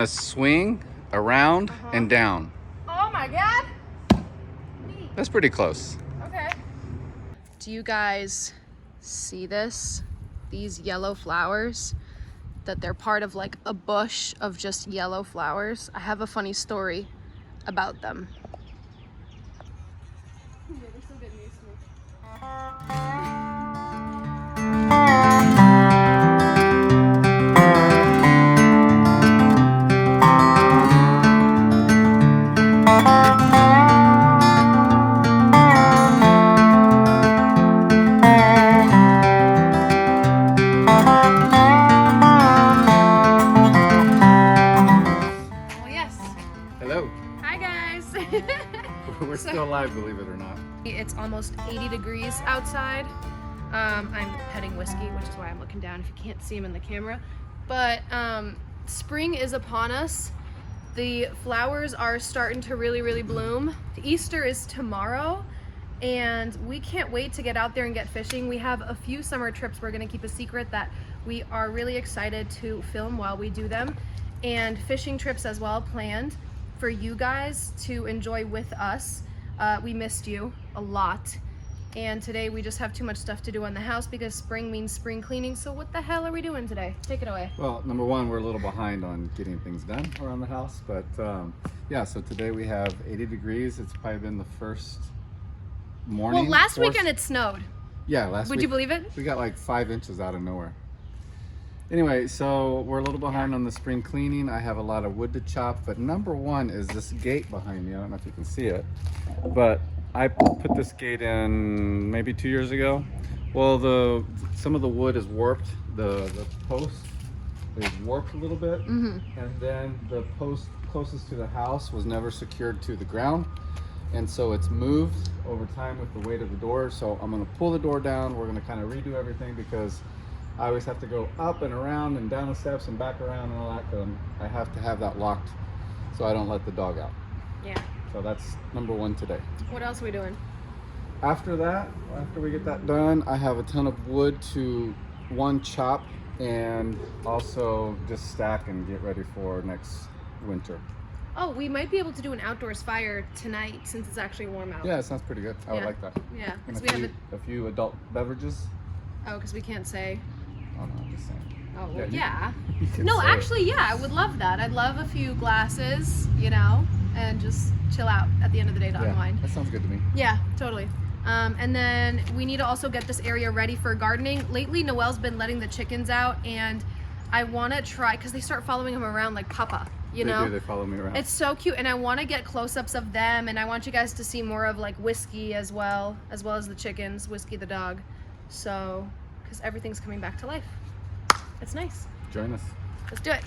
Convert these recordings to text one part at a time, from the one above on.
A swing around and down. Oh my God. That's pretty close. Okay. Do you guys see this? These yellow flowers? That they're part of like a bush of just yellow flowers. I have a funny story about them. Yeah, they're still getting used to me. Hello. Hi guys. We're still alive, believe it or not. It's almost 80 degrees outside. I'm petting Whiskey, which is why I'm looking down if you can't see him in the camera. But spring is upon us. The flowers are starting to really bloom. Easter is tomorrow, and we can't wait to get out there and get fishing. We have a few summer trips we're gonna keep a secret that we are really excited to film while we do them, and fishing trips as well planned for you guys to enjoy with us. We missed you a lot, and today we just have too much stuff to do in the house because spring means spring cleaning. So what the hell are we doing today? Take it away. Well, number one, we're a little behind on getting things done around the house, but yeah, so today we have 80 degrees. It's probably been the first morning. Well, last weekend it snowed. Yeah, last week. Would you believe it? We got like 5 inches out of nowhere. Anyway, so we're a little behind on the spring cleaning. I have a lot of wood to chop, but number one is this gate behind me. I don't know if you can see it, but I put this gate in maybe 2 years ago. Well, some of the wood is warped. The post is warped a little bit, and then the post closest to the house was never secured to the ground, and so it's moved over time with the weight of the door. So I'm going to pull the door down. We're going to kind of redo everything because I always have to go up and around and down the steps and back around and all that. I have to have that locked so I don't let the dog out. Yeah. So that's number one today. What else are we doing? After that, after we get that done, I have a ton of wood to chop and also just stack and get ready for next winter. Oh, we might be able to do an outdoors fire tonight since it's actually warm out. Yeah, it sounds pretty good. I would like that. Yeah. And Because a few adult beverages. Oh, because we can't say. Oh no, I'm just saying. Oh, well, yeah. No, actually, yeah, I would love that. I'd love a few glasses, you know, and just chill out at the end of the day to unwind. That sounds good to me. Yeah, totally. And then we need to also get this area ready for gardening. Lately, Noelle's been letting the chickens out, and I want to try, because they start following him around like Papa, you know? They follow me around. It's so cute, and I want to get close-ups of them, and I want you guys to see more of like Whiskey as well as the chickens, Whiskey the dog. So, because everything's coming back to life. It's nice. Join us. Let's do it.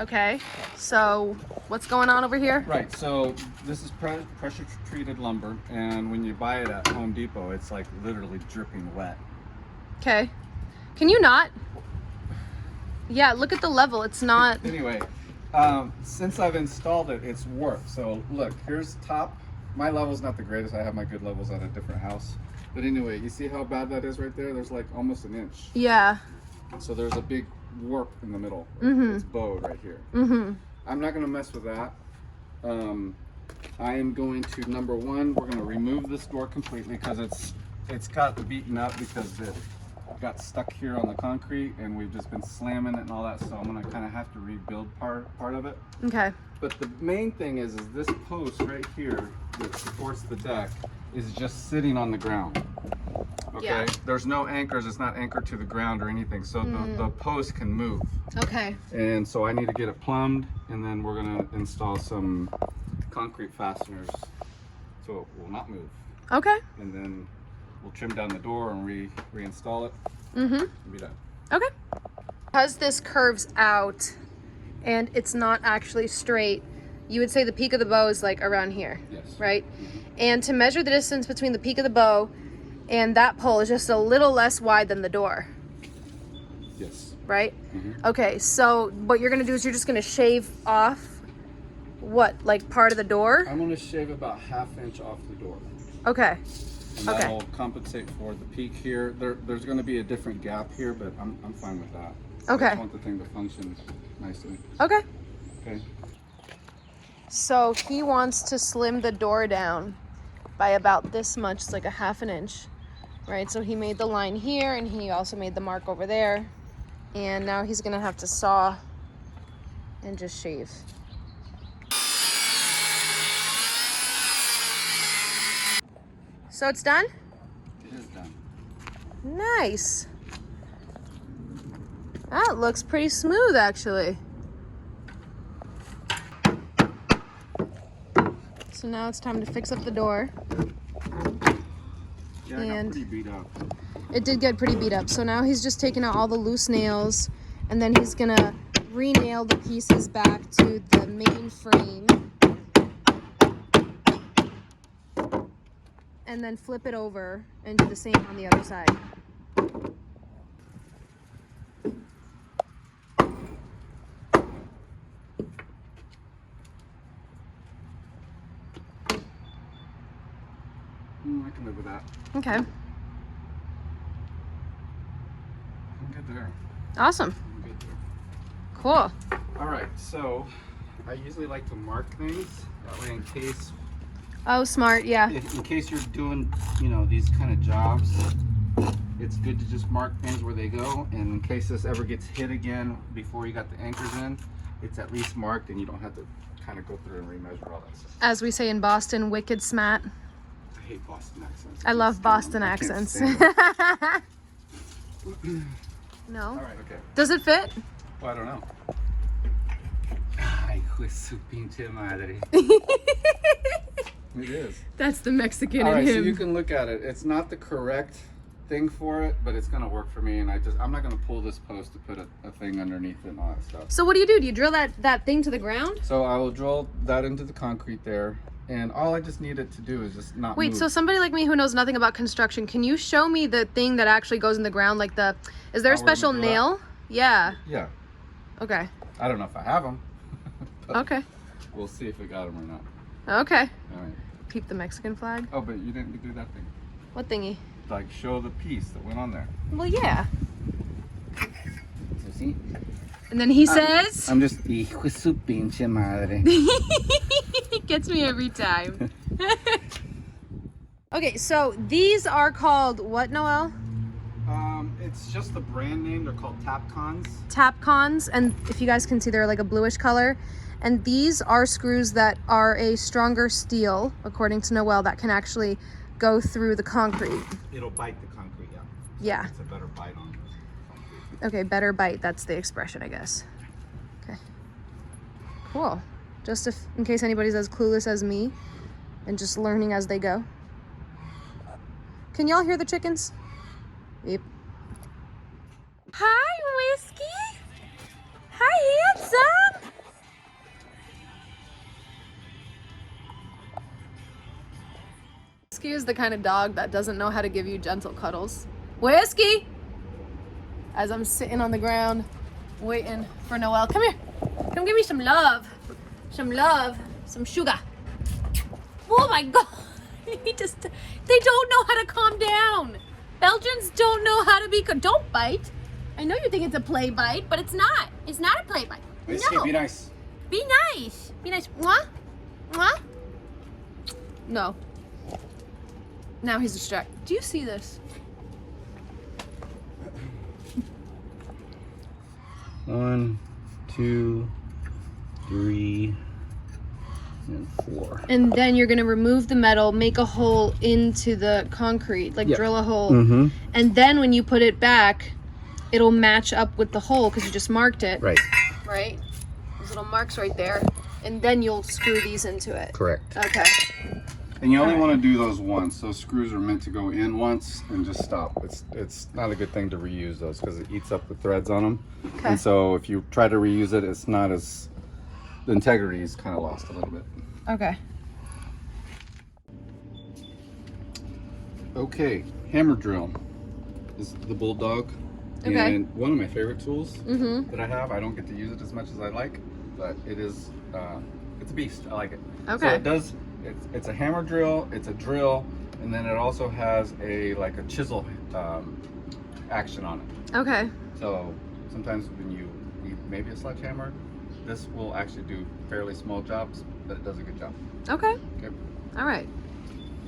Okay, so what's going on over here? Right, so this is pressure treated lumber, and when you buy it at Home Depot, it's like literally dripping wet. Okay. Can you not? Yeah, look at the level. It's not. Anyway, since I've installed it, it's warped. So look, here's top. My level's not the greatest. I have my good levels at a different house. But anyway, you see how bad that is right there? There's like almost an inch. Yeah. So there's a big warp in the middle. It's bowed right here. I'm not going to mess with that. I am going to, number one, we're going to remove this door completely because it's got beaten up because it got stuck here on the concrete and we've just been slamming it and all that. So I'm going to kind of have to rebuild part of it. Okay. But the main thing is this post right here that supports the deck is just sitting on the ground. Okay, Yeah. There's no anchors, it's not anchored to the ground or anything, so the post can move. Okay. And so I need to get it plumbed, and then we're gonna install some concrete fasteners so it will not move. Okay. And then we'll trim down the door and reinstall it. And be done. Okay. Because this curves out and it's not actually straight, you would say the peak of the bow is like around here. Yes. Right? And to measure the distance between the peak of the bow and that pole is just a little less wide than the door. Yes. Right? Okay, so what you're gonna do is you're just gonna shave off what, like part of the door? I'm gonna shave about 1/2 inch off the door. Okay. And that'll compensate for the peak here. There's gonna be a different gap here, but I'm fine with that. I Okay. just want the thing to function nicely. Okay. Okay. So he wants to slim the door down by about this much. It's like a ½ inch, right? So he made the line here, and he also made the mark over there. And now he's gonna have to saw and just shave. So it's done? It is done. Nice. That looks pretty smooth, actually. So now it's time to fix up the door. Yeah, I got And- pretty beat up. It did get pretty beat up. So now he's just taking out all the loose nails, and then he's gonna re-nail the pieces back to the main frame. And then flip it over and do the same on the other side. I can live with that. Okay. I'm good there. Awesome. I'm good there. Cool. All right, so I usually like to mark things that way in case, Oh, smart. Yeah. in case you're doing, you know, these kind of jobs. It's good to just mark things where they go, and in case this ever gets hit again before you got the anchors in, it's at least marked, and you don't have to kind of go through and remeasure all that stuff. As we say in Boston, wicked smat. I hate Boston accents. I love Boston I can't accents. stand them. No. All right, okay. Does it fit? Well, I don't know. Ay, hijo de su pinche madre. It is. That's the Mexican All in right, so him. you can look at it. It's not the correct thing for it, but it's gonna work for me. And I'm not gonna pull this post to put a thing underneath it and all that stuff. So what do you do? Do you drill that thing to the ground? So I will drill that into the concrete there, and all I just need it to do is just not Wait, move. so somebody like me who knows nothing about construction, can you show me the thing that actually goes in the ground? Like is there a Oh, we're gonna special do that? nail? Yeah. Yeah, Okay. I don't know if I have them. Okay. We'll see if we got them or not. Okay. All right. Keep the Mexican flag. Oh, but you didn't do that thing. What thingy? Like show the piece that went on there. Well, yeah. So see? And then he says, I'm just hijo de su pinche madre. it gets me every time. Okay, so these are called what, Noel? It's just the brand name. They're called Tapcons. Tapcons, and if you guys can see, they're like a bluish color. And these are screws that are a stronger steel, according to Noel, that can actually go through the concrete. It'll bite the concrete, yeah. Yeah. It's a better bite on concrete. Okay, better bite. That's the expression, I guess. Okay. Cool. Just in case anybody's as clueless as me and just learning as they go. Can y'all hear the chickens? Yep. Hi, Whiskey. Hi, handsome. Whiskey is the kind of dog that doesn't know how to give you gentle cuddles. Whiskey! As I'm sitting on the ground waiting for Noel. Come here. Come give me some love. Some love. Some sugar. Oh my God. They don't know how to calm down. Belgians don't know how to be, don't bite. I know you think it's a play bite, but it's not. It's not a play bite. Whiskey, No. be nice. Be nice. Be nice. Mwah? Mwah? No. Now he's distracted. Do you see this? 1, 2, 3, and 4. And then you're gonna remove the metal, make a hole into the concrete, like Yeah. drill a hole. Mm-hmm. And then when you put it back, it'll match up with the hole because you just marked it. Right. Right? Those little marks right there. And then you'll screw these into it. Correct. Okay. And you only want to do those once. Those screws are meant to go in once and just stop. It's not a good thing to reuse those because it eats up the threads on them. Okay. And so if you try to reuse it, it's not as, the integrity is kind of lost a little bit. Okay. Okay, hammer drill is the Bulldog. Okay. And one of my favorite tools Mm-hmm. that I have. I don't get to use it as much as I like, but it is, it's a beast. I like it. Okay. So it does, it's a hammer drill, it's a drill, and then it also has like a chisel action on it. Okay. So sometimes when you need maybe a sledgehammer, this will actually do fairly small jobs, but it does a good job. Okay. Okay. All right.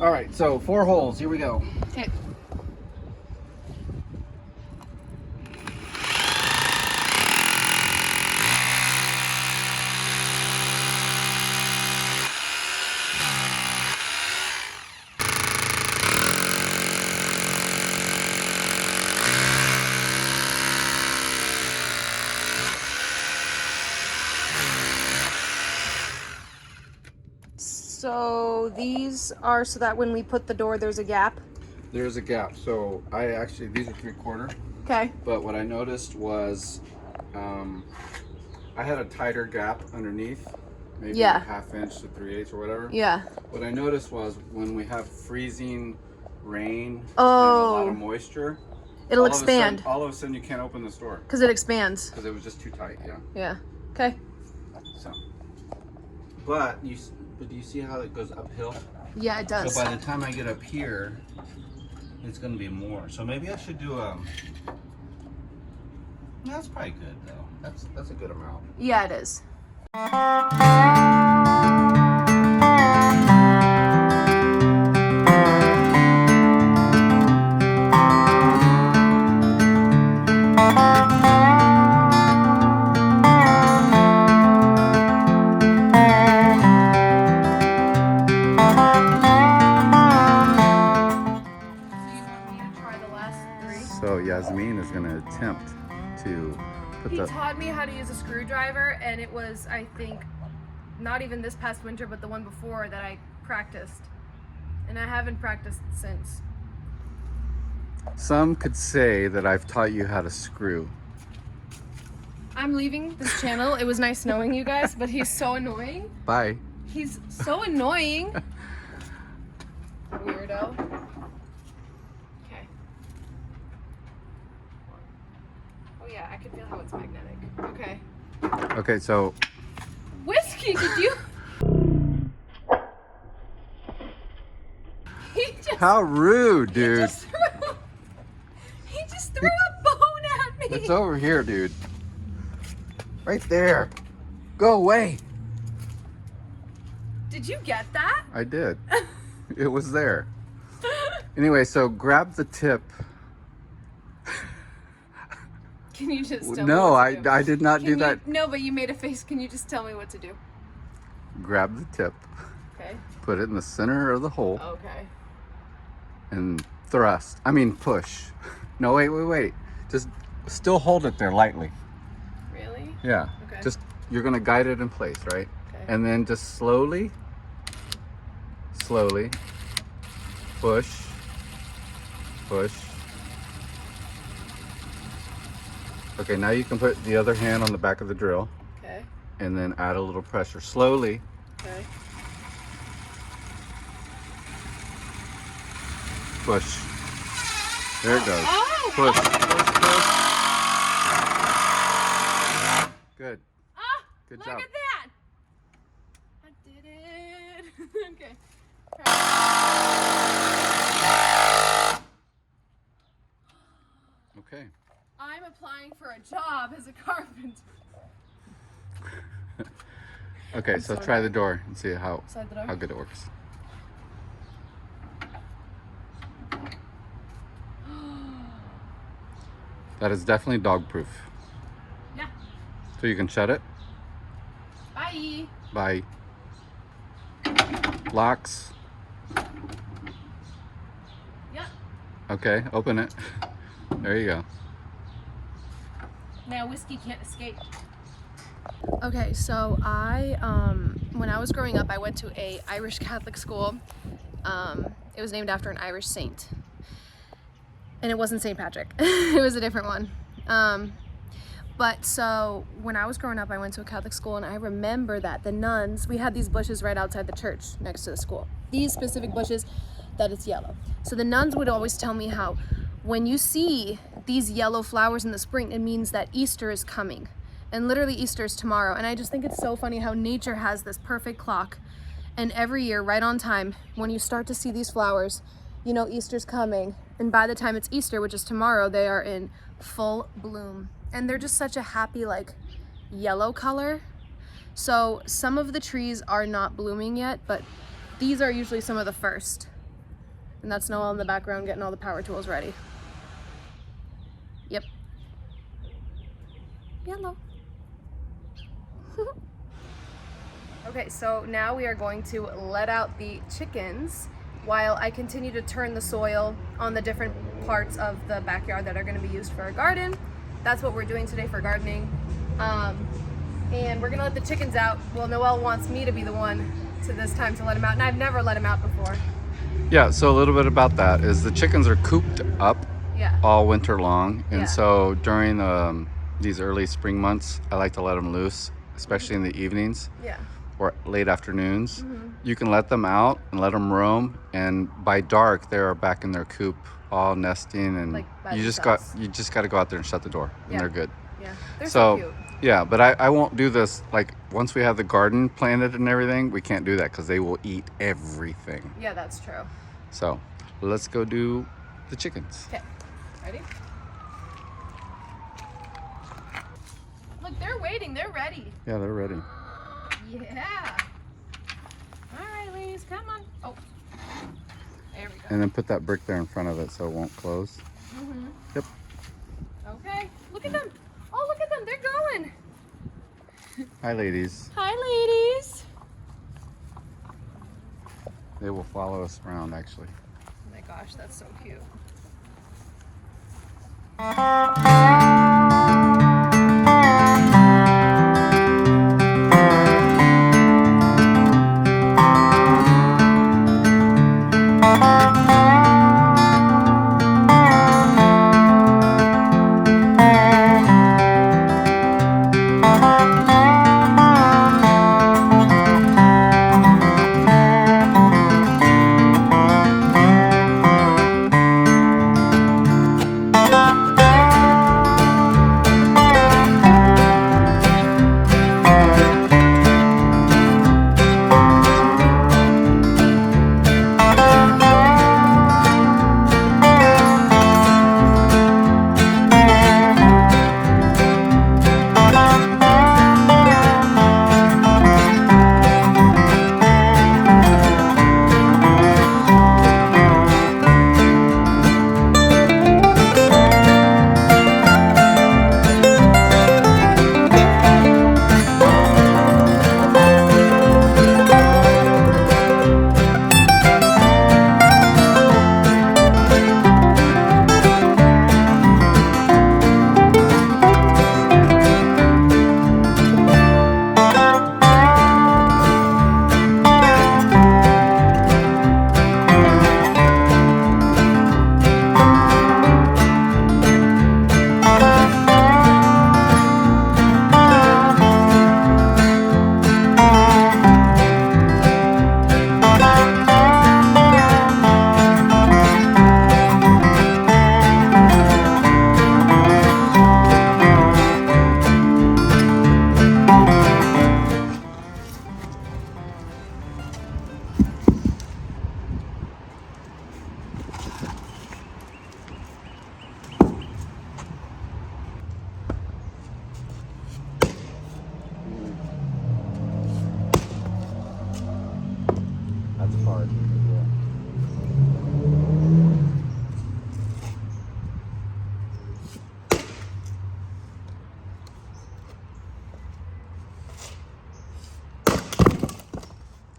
All right, so 4 holes. Here we go. Okay. So these are so that when we put the door, there's a gap. There's a gap. So I actually, these are 3/4. Okay. But what I noticed was I had a tighter gap underneath, maybe Yeah. a 1/2 inch to 3/8 or whatever. Yeah. What I noticed was when we have freezing rain and a Oh. lot of moisture, It'll all of a sudden- expand all of a sudden you can't open this door because it expands. because it was just too tight. Yeah. Yeah. Okay. So, but do you see how it goes uphill? Yeah, it does. So by the time I get up here, it's going to be more. So maybe I should do that's probably good though. That's a good amount. Yeah, it is. So Yasmeen is going to attempt to put He the taught me how to use a screwdriver, and it was, I think, not even this past winter, but the one before that I practiced. And I haven't practiced since. Some could say that I've taught you how to screw. I'm leaving this channel. It was nice knowing you guys, but he's so annoying. Bye. He's so annoying. Weirdo. Okay. Oh yeah, I can feel how it's magnetic. Okay. Okay, so Whiskey, did you? how rude, dude. He just threw a bone at me. It's over here, dude. Right there. Go away. Did you get that? I did. It was there. Anyway, so grab the tip. Can you just tell me No, what to do? I did not do that. No, but you made a face. Can you just tell me what to do? Grab the tip, Okay. put it in the center of the hole, Okay. and thrust. I mean, push. No, wait. Just still hold it there lightly. Really? Yeah. Okay. Just, you're going to guide it in place, right? Okay. And then just slowly, push. Okay, now you can put the other hand on the back of the drill Okay. and then add a little pressure. Slowly. Okay. Push. There it goes. Oh! Push. Good. Ah! Good Look job. at that! I did it. Okay. Okay. I'm applying for a job as a carpenter. Okay, I'm so so try the door and see how Slide the door. good it works. That is definitely dog proof. Yeah. So you can shut it Bye. by locks. Yep. Okay, open it. There you go. Now Whiskey can't escape. Okay, so when I was growing up, I went to a Irish Catholic school. It was named after an Irish saint. And it wasn't St. Patrick. It was a different one. But so when I was growing up, I went to a Catholic school, and I remember that the nuns, we had these bushes right outside the church next to the school. These specific bushes, that it's yellow. So the nuns would always tell me how when you see these yellow flowers in the spring, it means that Easter is coming. And literally Easter is tomorrow. And I just think it's so funny how nature has this perfect clock. And every year, right on time, when you start to see these flowers, you know Easter's coming. And by the time it's Easter, which is tomorrow, they are in full bloom. and they're just such a happy like yellow color. So some of the trees are not blooming yet, but these are usually some of the first. And that's Noel in the background getting all the power tools ready. Yep. Yellow. Okay, so now we are going to let out the chickens while I continue to turn the soil on the different parts of the backyard that are going to be used for a garden. That's what we're doing today for gardening. And we're gonna let the chickens out. Well, Noel wants me to be the one to this time to let them out, and I've never let them out before. Yeah, so a little bit about that is the chickens are cooped up Yeah. all winter long, and Yeah. so during these early spring months, I like to let them loose, especially in the evenings Yeah. or late afternoons. You can let them out and let them roam, and by dark they are back in their coop, all nesting, and Like by you just got to go out there and shut the door, and Yeah. they're good. Yeah. They're so cute. Yeah, but I won't do this. Like once we have the garden planted and everything, we can't do that because they will eat everything. Yeah, that's true. So let's go do the chickens. Okay. Ready? Look, they're waiting. They're ready. Yeah, they're ready. Yeah. All right, ladies, come on. Oh. There we go. And then put that brick there in front of it so it won't close. Yep. Okay. Look at them. Oh, look at them. They're going. Hi, ladies. Hi, ladies. They will follow us around, actually. Oh my gosh, that's so cute. That's hard.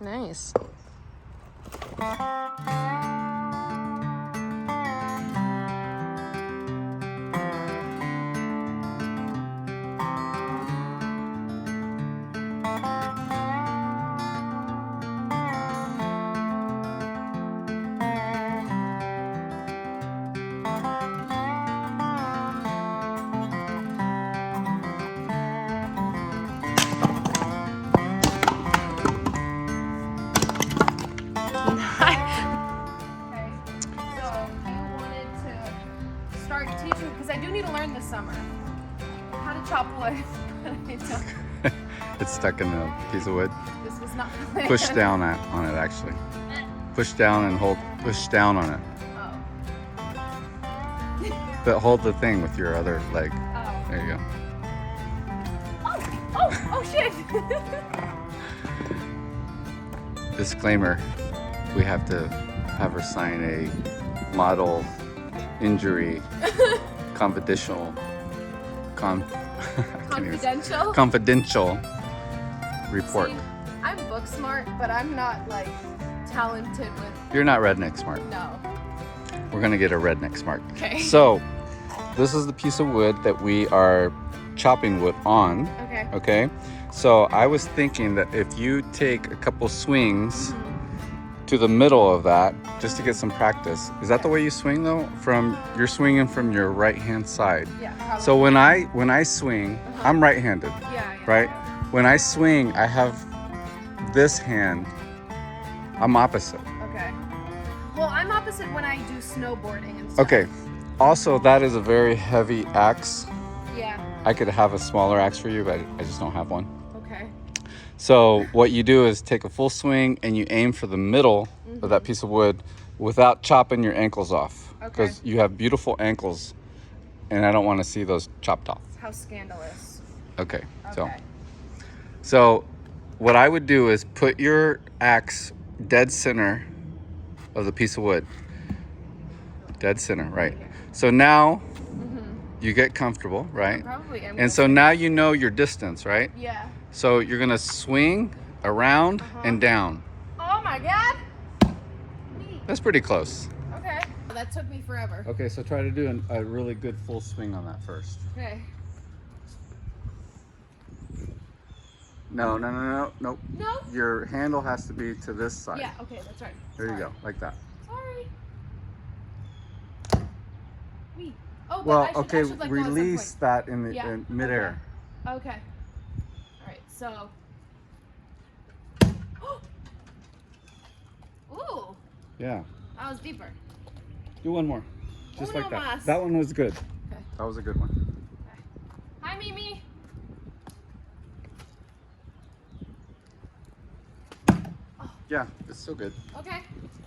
Nice. Start teaching, because I do need to learn this summer how to chop wood. I don't. It's stuck in a piece of wood. This was not planned. Push down on it, actually. Push down and hold. Push down on it. Oh. But hold the thing with your other leg. Oh. There you go. Oh shit! Disclaimer, we have to have her sign a model injury confidential confidential report. See, I'm book smart, but I'm not like talented with. You're not redneck smart. No. We're gonna get a redneck smart. Okay. So this is the piece of wood that we are chopping wood on. Okay. Okay. So I was thinking that if you take a couple swings to the middle of that, just to get some practice. Is that the way you swing though? You're swinging from your right hand side. Yeah. Probably. So when I swing, I'm right-handed, Yeah. right? When I swing, I have this hand. I'm opposite. Okay. Well, I'm opposite when I do snowboarding and stuff. Okay. Also, that is a very heavy axe. Yeah. I could have a smaller axe for you, but I just don't have one. Okay. So what you do is take a full swing and you aim for the middle of that piece of wood without chopping your ankles off. Okay. Because you have beautiful ankles and I don't want to see those chopped off. How scandalous. Okay. Okay. So what I would do is put your axe dead center of the piece of wood. Dead center, right? So now you get comfortable, right? Probably. And so now you know your distance, right? Yeah. So you're gonna swing around and down. Oh my god. That's pretty close. Okay. That took me forever. Okay, so try to do a really good full swing on that first. Okay. No. Nope. No. Your handle has to be to this side. Yeah. Okay. That's right. There you go, like that. Sorry. Wee. Oh, but Well, I should, okay, I should, like, go at some release point. that in the Yeah, in midair. Okay. All right. So. Ooh. Yeah. That was deeper. Do one more. Just Uno like that. más. That one was good. Okay. That was a good one. Okay. Hi, Mimi. Yeah, it's still good. Okay.